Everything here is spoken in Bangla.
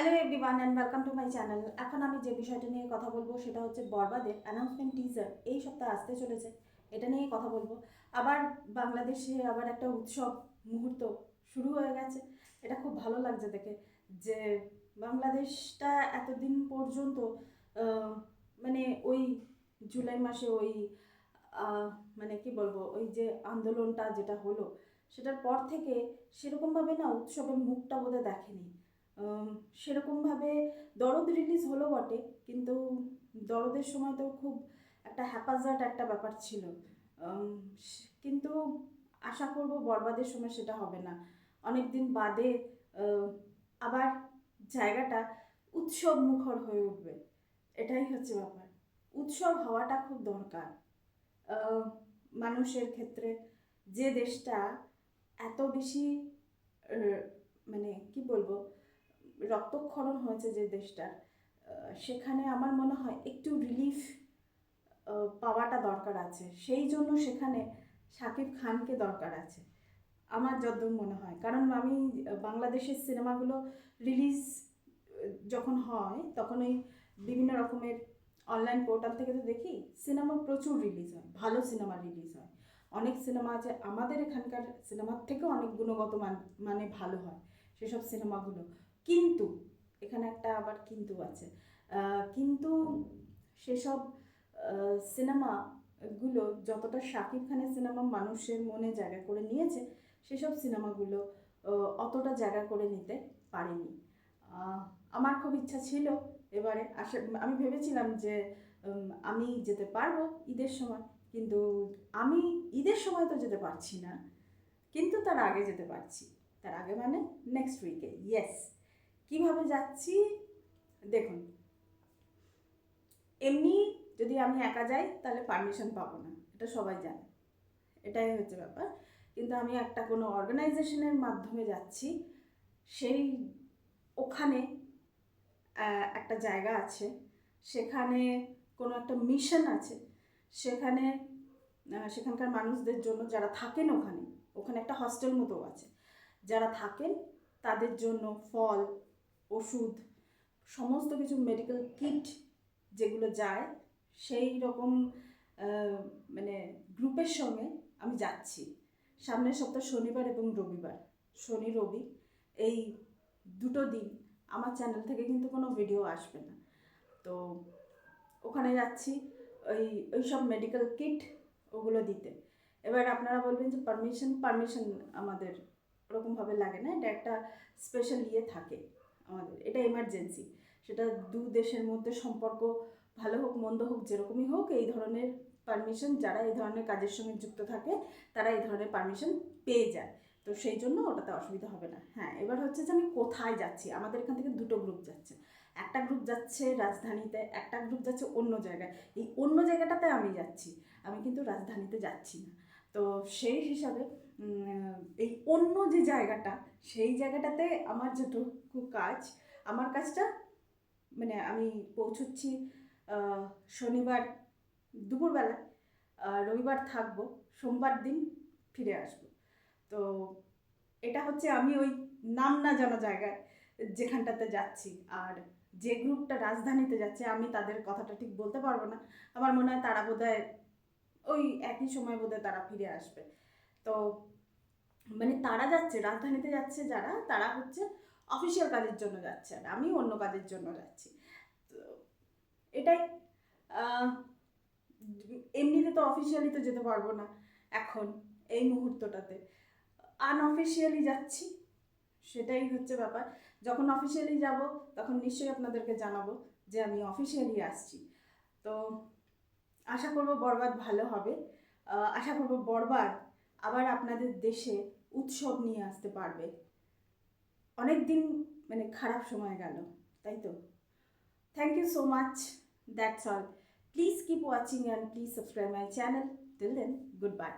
Hello everyone and welcome to my channel. এখন আমি যে বিষয়টা নিয়ে কথা বলবো সেটা হচ্ছে বরবাদের অ্যানাউন্সমেন্ট টিজার এই সপ্তাহে আসতে চলেছে। এটা নিয়েই কথা বলবো। আবার বাংলাদেশে আবার একটা উৎসব মুহূর্ত শুরু হয়ে গেছে। এটা খুব ভালো লাগছে দেখে যে বাংলাদেশটা এতদিন পর্যন্ত আহ, মানে ওই জুলাই মাসে ওই মানে কি বলবো, ওই যে আন্দোলনটা যেটা হলো সেটার পর থেকে সেরকমভাবে না উৎসবের মুখটা বোধহয় দেখেনি। আম, সেরকমভাবে দরদ রিলিজ হলো বটে, কিন্তু দরদের সময় তো খুব একটা হ্যাপাজার্ট একটা ব্যাপার ছিল। আম, কিন্তু আশা করব বরবাদের সময় সেটা হবে না। অনেক দিন বাদে আহ, আবার জায়গাটা উৎসব মুখর হয়ে উঠবে। এটাই হচ্ছে ব্যাপার। উৎসব হওয়াটা খুব দরকার আহ, মানুষের ক্ষেত্রে। যে দেশটা এত বেশি আহ, মানে কি বলবো, রক্তক্ষরণ হয়েছে যে দেশটার, সেখানে আমার মনে হয় একটু রিলিফ পাওয়াটা দরকার আছে। সেই জন্য সেখানে শাকিব খানকে দরকার আছে আমার যতদূর মনে হয়। কারণ আমি বাংলাদেশের সিনেমাগুলো রিলিজ যখন হয় তখন ওই বিভিন্ন রকমের অনলাইন পোর্টাল থেকে তো দেখি সিনেমা প্রচুর রিলিজ হয়, ভালো সিনেমা রিলিজ হয়। অনেক সিনেমা আছে আমাদের এখানকার সিনেমার থেকেও অনেক গুণগত মানে ভালো হয় সেসব সিনেমাগুলো। কিন্তু এখানে একটা আবার কিন্তু আছে। কিন্তু সেসব সিনেমাগুলো যতটা শাকিব খানের সিনেমা মানুষের মনে জায়গা করে নিয়েছে, সেসব সিনেমাগুলো অতটা জায়গা করে নিতে পারেনি। আহ, আমার খুব ইচ্ছা ছিল এবারে আমি ভেবেছিলাম যে আমি যেতে পারবো ঈদের সময়, কিন্তু আমি ঈদের সময় তো যেতে পারছি না, কিন্তু তার আগে যেতে পারছি। তার আগে মানে নেক্সট উইকে, ইয়েস। কিভাবে যাচ্ছি দেখুন, এমনি যদি আমি একা যাই তাহলে পারমিশন পাবো না, এটা সবাই জানে, এটাই হচ্ছে ব্যাপার। কিন্তু আমি একটা কোনো অর্গানাইজেশনের মাধ্যমে যাচ্ছি। সেই ওখানে একটা জায়গা আছে, সেখানে কোনো একটা মিশন আছে, সেখানে সেখানকার মানুষদের জন্য যারা থাকেন ওখানে, ওখানে একটা হস্টেল মতো আছে, যারা থাকেন তাদের জন্য ফল, ওষুধ, সমস্ত কিছু মেডিকেল কিট যেগুলো যায়, সেই রকম মানে গ্রুপের সঙ্গে আমি যাচ্ছি সামনের সপ্তাহ শনিবার এবং রবিবার। শনি রবি এই দুটো দিন আমার চ্যানেল থেকে কিন্তু কোনো ভিডিও আসবে না। তো ওখানে যাচ্ছি ওই ওই সব মেডিকেল কিট ওগুলো দিতে। এবার আপনারা বলবেন যে পারমিশন আমাদের ওরকমভাবে লাগে না, এটা একটা স্পেশাল ইয়ে থাকে আমাদের, এটা এমার্জেন্সি। সেটা দু দেশের মধ্যে সম্পর্ক ভালো হোক মন্দ হোক যেরকমই হোক, এই ধরনের পারমিশন যারা এই ধরনের কাজের সঙ্গে যুক্ত থাকে তারা এই ধরনের পারমিশন পেয়ে যায়। তো সেই জন্য ওটাতে অসুবিধা হবে না। হ্যাঁ, এবার হচ্ছে যে আমি কোথায় যাচ্ছি। আমাদের এখান থেকে দুটো গ্রুপ যাচ্ছে, একটা গ্রুপ যাচ্ছে রাজধানীতে, একটা গ্রুপ যাচ্ছে অন্য জায়গায়। এই অন্য জায়গাটাতে আমি যাচ্ছি, আমি কিন্তু রাজধানীতে যাচ্ছি না। তো সেই হিসাবে এই অন্য যে জায়গাটা, সেই জায়গাটাতে আমার যেটুকু কাজ, আমার কাজটা মানে আমি পৌঁছচ্ছি শনিবার দুপুরবেলা, রবিবার থাকবো, সোমবার দিন ফিরে আসবো। তো এটা হচ্ছে আমি ওই নাম না জানা জায়গায় যেখানটাতে যাচ্ছি। আর যে গ্রুপটা রাজধানীতে যাচ্ছে আমি তাদের কথাটা ঠিক বলতে পারবো না। আমার মনে হয় তারা বোধহয় ওই একই সময় বোধহয় তারা ফিরে আসবে। তো মানে তারা যাচ্ছে রাজধানীতে যাচ্ছে যারা, তারা হচ্ছে অফিসিয়াল কাজের জন্য যাচ্ছে, আর আমি অন্য কাজের জন্য যাচ্ছি। তো এটাই। আহ, এমনিতে তো অফিসিয়ালি তো যেতে পারবো না এখন এই মুহূর্তটাতে, আনঅফিসিয়ালি যাচ্ছি। সেটাই হচ্ছে ব্যাপার। যখন অফিসিয়ালি যাব তখন নিশ্চয়ই আপনাদেরকে জানাবো যে আমি অফিসিয়ালি আসছি। তো আশা করব বরবাদ ভালো হবে। আশা করব বরবাদ আবার আপনাদের দেশে উৎসব নিয়ে আসতে পারবে। অনেক দিন মানে খারাপ সময় গেল, তাই তো। Thank you so much, that's all. Please keep watching and please subscribe my channel. Till then, good by.